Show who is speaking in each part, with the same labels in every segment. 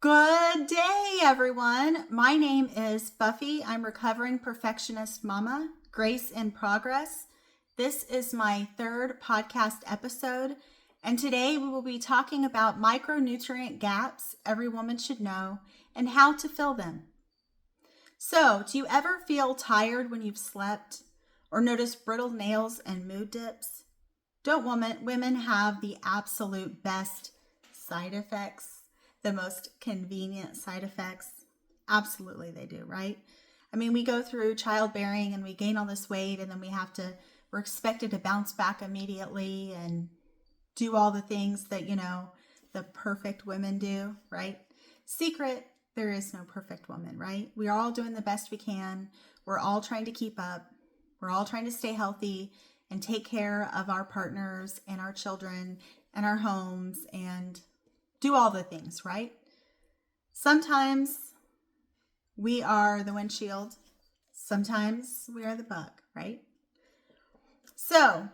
Speaker 1: Good day, everyone. My name is Buffy. I'm recovering perfectionist mama, Grace in progress. This is my third podcast episode, and today we will be talking about micronutrient gaps every woman should know and how to fill them. So, do you ever feel tired when you've slept or notice brittle nails and mood dips? Don't women have the absolute best side effects? The most convenient side effects? Absolutely they do, right? I mean, we go through childbearing and we gain all this weight and then we're expected to bounce back immediately and do all the things that, the perfect women do, right? Secret, there is no perfect woman, right? We are all doing the best we can. We're all trying to keep up. We're all trying to stay healthy and take care of our partners and our children and our homes and do all the things, right? Sometimes we are the windshield. Sometimes we are the bug, right? So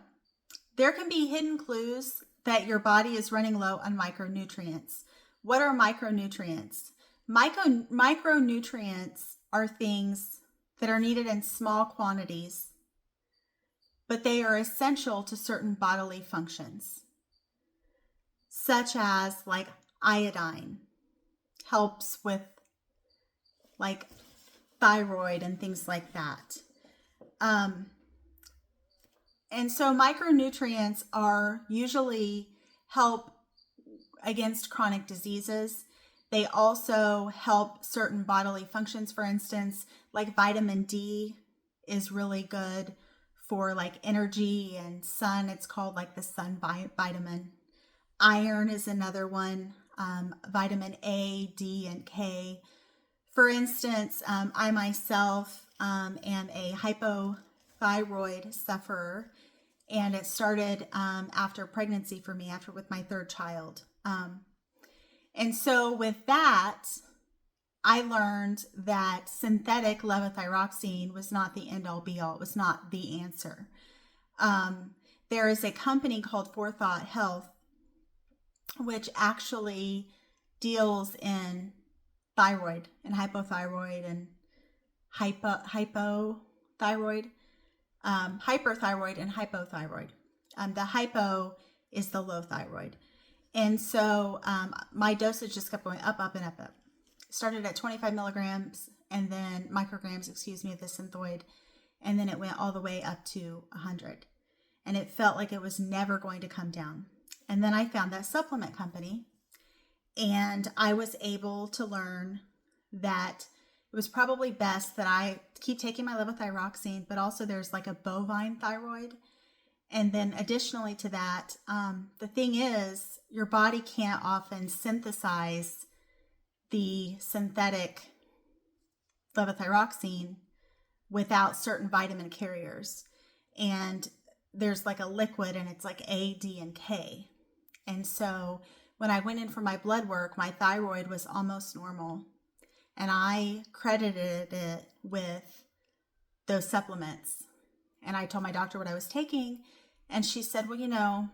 Speaker 1: there can be hidden clues that your body is running low on micronutrients. What are micronutrients? Micronutrients are things that are needed in small quantities, but they are essential to certain bodily functions, such as like iodine helps with like thyroid and things like that. And so micronutrients are usually help against chronic diseases. They also help certain bodily functions. For instance, like vitamin D is really good for like energy and sun. It's called like the sun vitamin. Iron is another one, vitamin A, D, and K. For instance, I myself am a hypothyroid sufferer, and it started after pregnancy for me, with my third child. And so with that, I learned that synthetic levothyroxine was not the end-all be-all. It was not the answer. There is a company called Forethought Health, which actually deals in thyroid and hypothyroid and hypothyroid, hyperthyroid and hypothyroid. The hypo is the low thyroid. And so my dosage just kept going up, up, and up, up. Started at 25 milligrams and then micrograms, of the synthoid. And then it went all the way up to 100. And it felt like it was never going to come down. And then I found that supplement company, and I was able to learn that it was probably best that I keep taking my levothyroxine, but also there's like a bovine thyroid. And then additionally to that, the thing is, your body can't often synthesize the synthetic levothyroxine without certain vitamin carriers. And there's like a liquid and it's like A, D, and K. And so when I went in for my blood work, my thyroid was almost normal. And I credited it with those supplements. And I told my doctor what I was taking. And she said, well,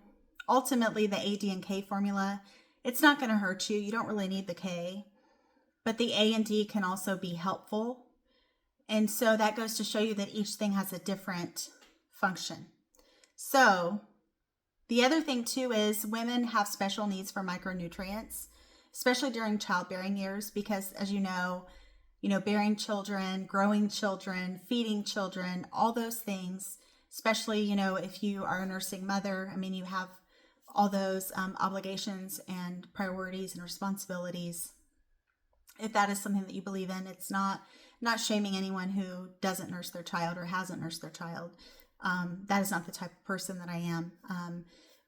Speaker 1: ultimately the A, D, and K formula, it's not going to hurt you. You don't really need the K. But the A and D can also be helpful. And so that goes to show you that each thing has a different function. So the other thing too is women have special needs for micronutrients, especially during childbearing years, because as you know, bearing children, growing children, feeding children, all those things, especially, if you are a nursing mother, you have all those obligations and priorities and responsibilities. If that is something that you believe in, it's not shaming anyone who doesn't nurse their child or hasn't nursed their child. That is not the type of person that I am.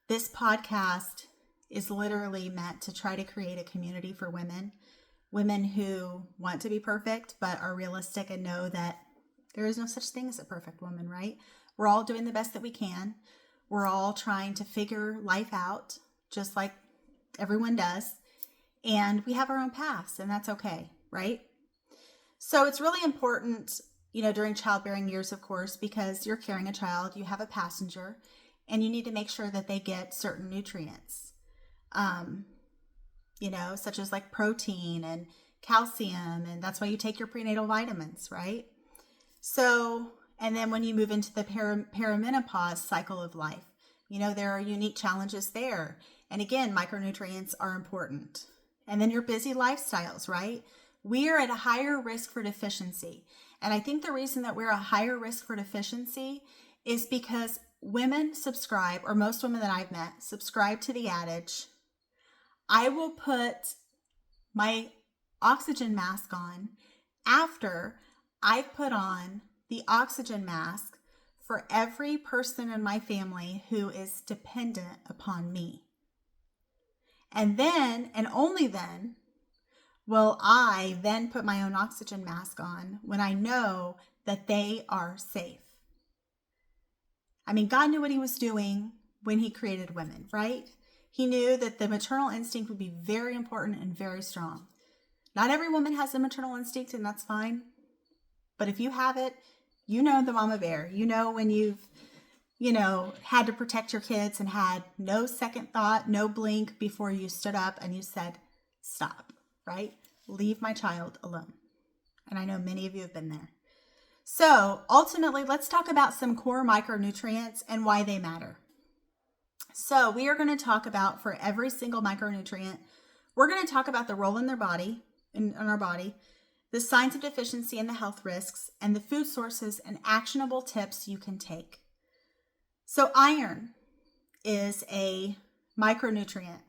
Speaker 1: This podcast is literally meant to try to create a community for women who want to be perfect, but are realistic and know that there is no such thing as a perfect woman, right? We're all doing the best that we can. We're all trying to figure life out, just like everyone does. And we have our own paths, and that's okay, right? So it's really important, during childbearing years, of course, because you're carrying a child, you have a passenger, and you need to make sure that they get certain nutrients. such as like protein and calcium. And that's why you take your prenatal vitamins, right? So, and then when you move into the perimenopause cycle of life, there are unique challenges there. And again, micronutrients are important. And then your busy lifestyles, right? We are at a higher risk for deficiency. And I think the reason that we're a higher risk for deficiency is because women subscribe, or most women that I've met, subscribe to the adage, I will put my oxygen mask on after I've put on the oxygen mask for every person in my family who is dependent upon me. And then, and only then, will I then put my own oxygen mask on when I know that they are safe. I mean, God knew what he was doing when he created women, right? He knew that the maternal instinct would be very important and very strong. Not every woman has a maternal instinct, and that's fine. But if you have it, the mama bear. When you've, had to protect your kids and had no second thought, no blink before you stood up and you said, stop, right? Leave my child alone. And I know many of you have been there. So ultimately, let's talk about some core micronutrients and why they matter. So we are going to talk about, for every single micronutrient, we're going to talk about the role in their body, in our body, the signs of deficiency and the health risks, and the food sources and actionable tips you can take. So iron is a micronutrient.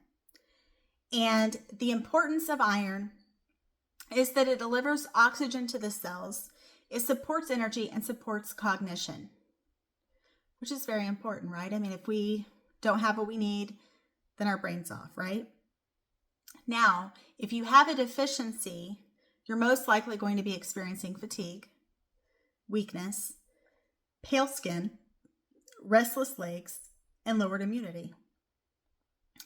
Speaker 1: And the importance of iron is that it delivers oxygen to the cells. It supports energy and supports cognition, which is very important, right? I mean, if we don't have what we need, then our brain's off, right? Now, if you have a deficiency, you're most likely going to be experiencing fatigue, weakness, pale skin, restless legs, and lowered immunity.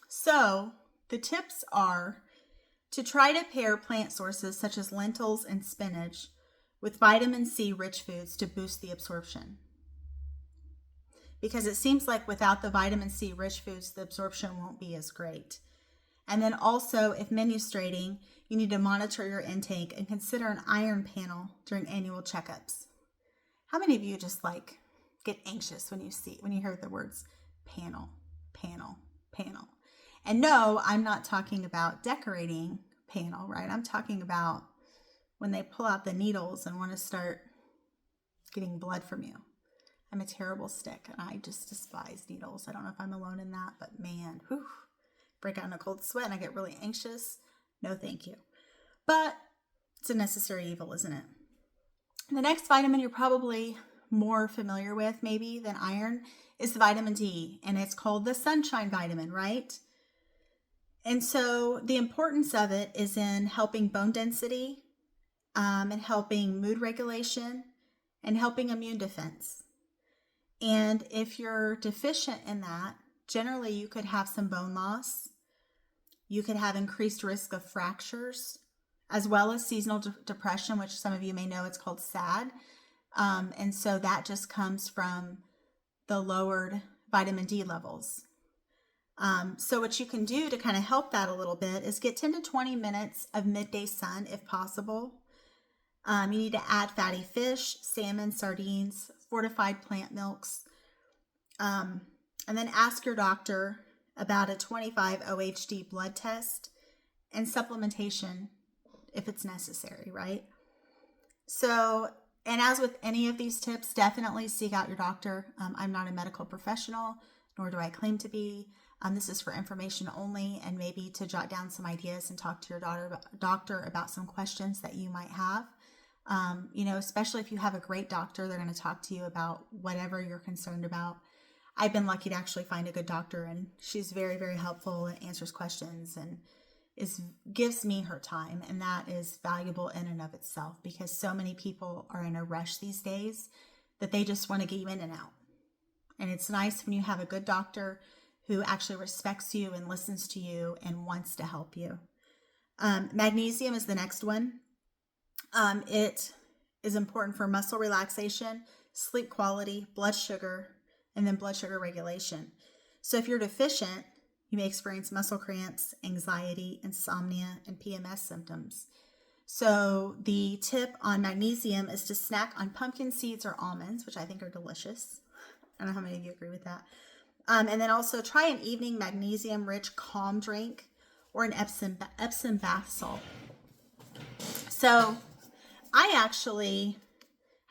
Speaker 1: So the tips are to try to pair plant sources such as lentils and spinach with vitamin C rich foods to boost the absorption. Because it seems like without the vitamin C rich foods, the absorption won't be as great. And then also, if menstruating, you need to monitor your intake and consider an iron panel during annual checkups. How many of you just get anxious when you hear the words panel, panel, panel? And no, I'm not talking about decorating panel, right? I'm talking about when they pull out the needles and want to start getting blood from you. I'm a terrible stick and I just despise needles. I don't know if I'm alone in that, but man, break out in a cold sweat and I get really anxious. No, thank you. But it's a necessary evil, isn't it? The next vitamin you're probably more familiar with maybe than iron is the vitamin D, and it's called the sunshine vitamin, right? And so the importance of it is in helping bone density, and helping mood regulation, and helping immune defense. And if you're deficient in that, generally you could have some bone loss. You could have increased risk of fractures, as well as seasonal depression, which some of you may know, it's called SAD. And so that just comes from the lowered vitamin D levels. So what you can do to kind of help that a little bit is get 10 to 20 minutes of midday sun if possible. You need to add fatty fish, salmon, sardines, fortified plant milks. And then ask your doctor about a 25 OHD blood test and supplementation if it's necessary, right? So, and as with any of these tips, definitely seek out your doctor. I'm not a medical professional, nor do I claim to be. This is for information only, and maybe to jot down some ideas and talk to your doctor about some questions that you might have. Especially if you have a great doctor, they're going to talk to you about whatever you're concerned about. I've been lucky to actually find a good doctor, and she's very, very helpful and answers questions and gives me her time. And that is valuable in and of itself, because so many people are in a rush these days that they just want to get you in and out. And it's nice when you have a good doctor who actually respects you and listens to you and wants to help you. Magnesium is the next one. It is important for muscle relaxation, sleep quality, blood sugar, and then blood sugar regulation. So if you're deficient, You may experience muscle cramps, anxiety, insomnia, and PMS symptoms. So the tip on magnesium is to snack on pumpkin seeds or almonds, which I think are delicious. I don't know how many of you agree with that. And then also try an evening magnesium-rich calm drink or an Epsom bath salt. So I actually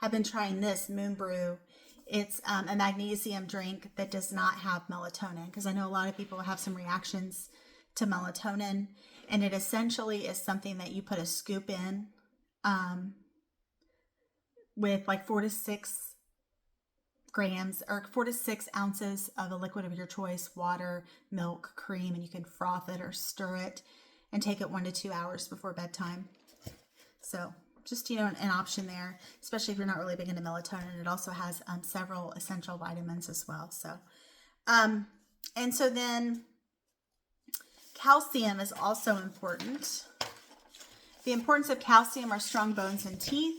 Speaker 1: have been trying this Moon Brew. It's a magnesium drink that does not have melatonin, because I know a lot of people have some reactions to melatonin, and it essentially is something that you put a scoop in with like 4 to 6 grams or 4 to 6 ounces of a liquid of your choice, water, milk, cream, and you can froth it or stir it and take it 1 to 2 hours before bedtime. So just, an option there, especially if you're not really big into melatonin. It also has several essential vitamins as well. So, and so then calcium is also important. The importance of calcium are strong bones and teeth,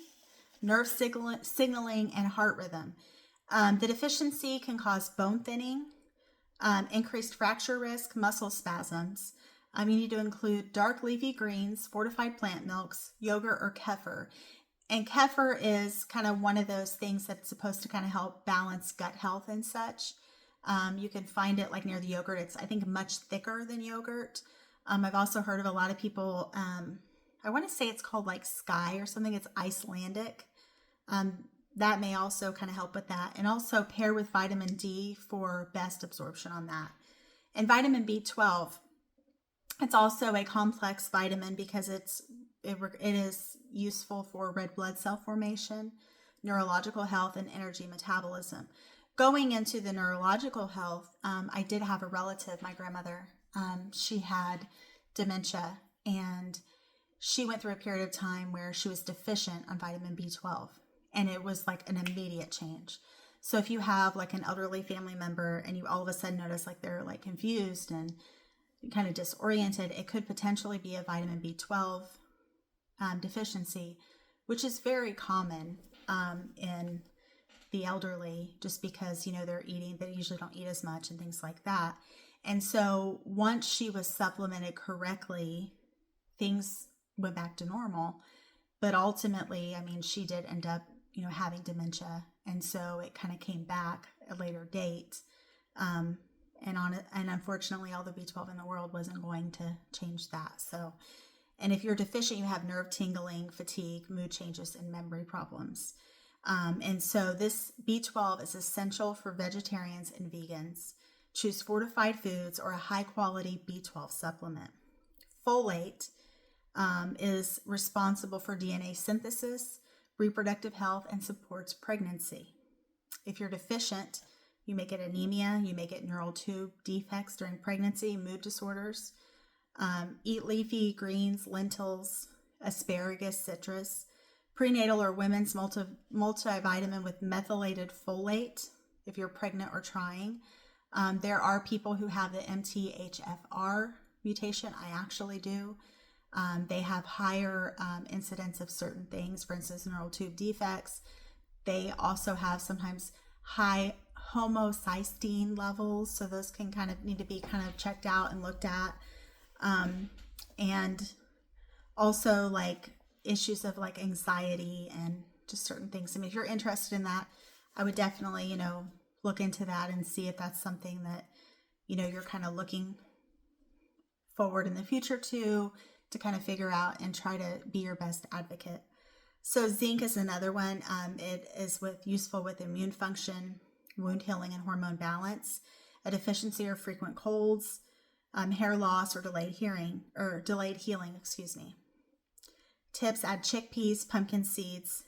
Speaker 1: nerve signaling, and heart rhythm. The deficiency can cause bone thinning, increased fracture risk, muscle spasms. You need to include dark leafy greens, fortified plant milks, yogurt, or kefir. And kefir is kind of one of those things that's supposed to kind of help balance gut health and such. You can find it like near the yogurt. It's, I think, much thicker than yogurt. I've also heard of a lot of people, I want to say it's called like Sky or something. It's Icelandic. That may also kind of help with that. And also pair with vitamin D for best absorption on that. And vitamin B12. It's also a complex vitamin because it is useful for red blood cell formation, neurological health, and energy metabolism. Going into the neurological health, I did have a relative, my grandmother. She had dementia, and she went through a period of time where she was deficient on vitamin B12, and it was like an immediate change. So if you have like an elderly family member and you all of a sudden notice like they're like confused and kind of disoriented, it could potentially be a vitamin B12 deficiency, which is very common in the elderly, just because, they're eating, they usually don't eat as much and things like that. And so once she was supplemented correctly, things went back to normal. But ultimately, she did end up, having dementia. And so it kind of came back at a later date. And unfortunately, all the B12 in the world wasn't going to change that. So, and if you're deficient, you have nerve tingling, fatigue, mood changes, and memory problems. And so this B12 is essential for vegetarians and vegans. Choose fortified foods or a high quality B12 supplement. Folate is responsible for DNA synthesis, reproductive health, and supports pregnancy. If you're deficient, you may get anemia, you may get neural tube defects during pregnancy, mood disorders. Eat leafy greens, lentils, asparagus, citrus. Prenatal or women's multivitamin with methylated folate if you're pregnant or trying. There are people who have the MTHFR mutation. I actually do. They have higher incidence of certain things, for instance, neural tube defects. They also have sometimes high homocysteine levels, so those can kind of need to be kind of checked out and looked at. And also like issues of like anxiety and just certain things. If you're interested in that, I would definitely, look into that and see if that's something that, you're kind of looking forward in the future to kind of figure out and try to be your best advocate. So zinc is another one. It is useful with immune function, wound healing, and hormone balance. A deficiency or frequent colds, hair loss, or delayed healing. Tips: add chickpeas, pumpkin seeds,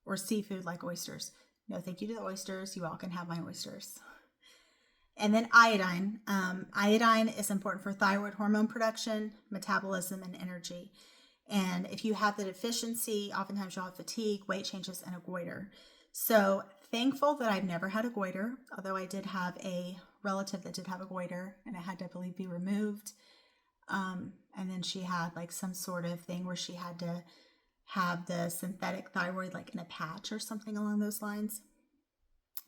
Speaker 1: or seafood like oysters. No, thank you to the oysters. You all can have my oysters. And then iodine. Iodine is important for thyroid hormone production, metabolism, and energy. And if you have the deficiency, oftentimes you'll have fatigue, weight changes, and a goiter. So thankful that I've never had a goiter, although I did have a relative that did have a goiter, and it had to, I believe, be removed. And then she had like some sort of thing where she had to have the synthetic thyroid like in a patch or something along those lines.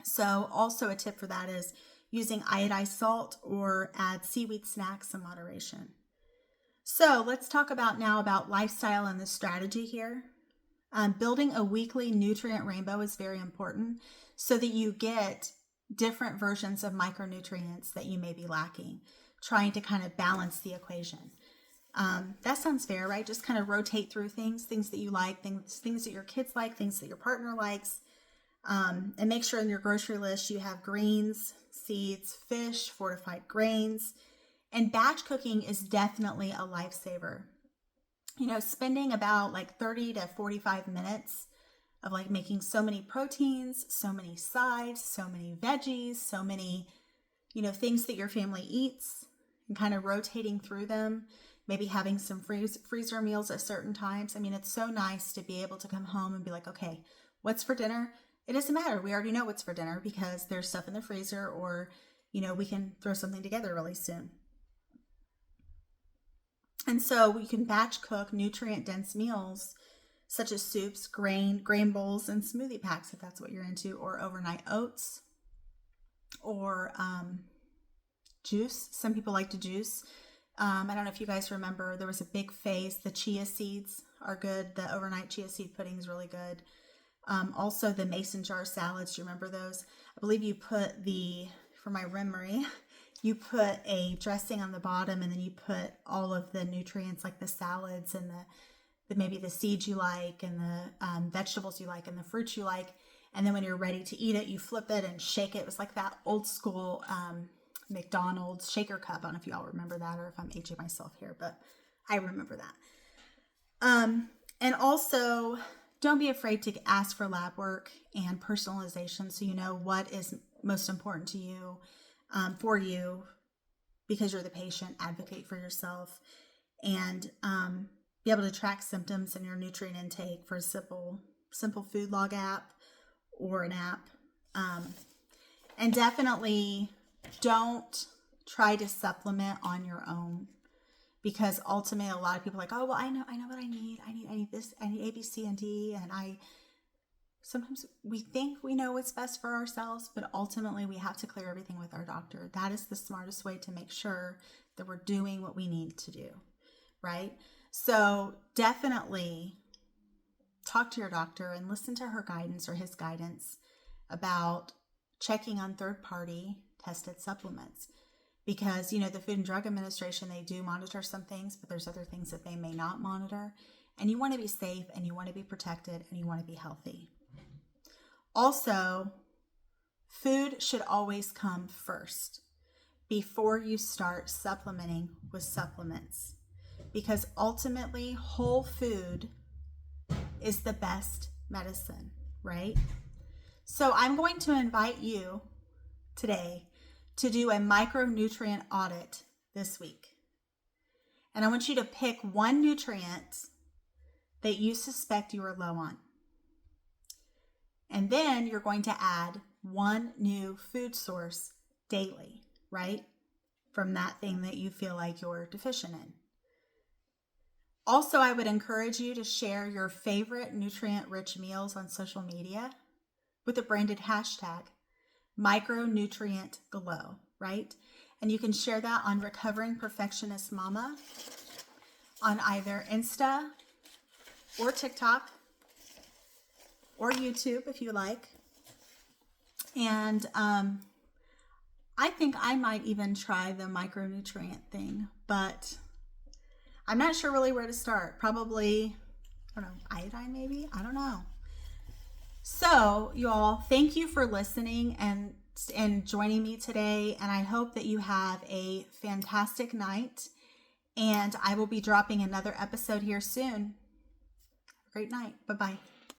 Speaker 1: So also a tip for that is using iodized salt, or add seaweed snacks in moderation. So let's talk now about lifestyle and the strategy here. Building a weekly nutrient rainbow is very important so that you get different versions of micronutrients that you may be lacking, trying to kind of balance the equation. That sounds fair, right? Just kind of rotate through things that you like, things that your kids like, things that your partner likes. And make sure in your grocery list you have greens, seeds, fish, fortified grains. And batch cooking is definitely a lifesaver. You know, spending about like 30 to 45 minutes of like making so many proteins, so many sides, so many veggies, so many, you know, things that your family eats, and kind of rotating through them, maybe having some freezer meals at certain times. I mean, it's so nice to be able to come home and be like, okay, what's for dinner? It doesn't matter. We already know what's for dinner because there's stuff in the freezer, or, you know, we can throw something together really soon. And so we can batch cook nutrient-dense meals such as soups, grain bowls, and smoothie packs if that's what you're into, or overnight oats, or juice. Some people like to juice. I don't know if you guys remember, there was a big phase. The chia seeds are good. The overnight chia seed pudding is really good. Also the mason jar salads. Do you remember those? I believe you put for my memory, you put a dressing on the bottom, and then you put all of the nutrients like the salads and maybe the seeds you like, and the vegetables you like, and the fruits you like. And then when you're ready to eat it, you flip it and shake it. It was like that old school McDonald's shaker cup. I don't know if you all remember that, or if I'm aging myself here, but I remember that. And also, don't be afraid to ask for lab work and personalization, so you know what is most important to you, for you, because you're the patient. Advocate for yourself, and be able to track symptoms in your nutrient intake for a simple food log app or an app. And definitely don't try to supplement on your own, because ultimately a lot of people are like, oh, well, I know what I need. I need this, I need A, B, C, and D. And sometimes we think we know what's best for ourselves, but ultimately we have to clear everything with our doctor. That is the smartest way to make sure that we're doing what we need to do, right? So definitely talk to your doctor and listen to her guidance or his guidance about checking on third-party tested supplements. Because, you know, the Food and Drug Administration, they do monitor some things, but there's other things that they may not monitor. And you want to be safe, and you want to be protected, and you want to be healthy. Also, food should always come first before you start supplementing with supplements. Because ultimately, whole food is the best medicine, right? So I'm going to invite you today to do a micronutrient audit this week. And I want you to pick one nutrient that you suspect you are low on. And then you're going to add one new food source daily, right? From that thing that you feel like you're deficient in. Also, I would encourage you to share your favorite nutrient-rich meals on social media with a branded hashtag, Micronutrient Glow, right? And you can share that on Recovering Perfectionist Mama on either Insta or TikTok or YouTube if you like. And I think I might even try the micronutrient thing, but I'm not sure really where to start. Probably, I don't know, iodine maybe? I don't know. So, you all, thank you for listening and joining me today. And I hope that you have a fantastic night. And I will be dropping another episode here soon. Great night. Bye-bye.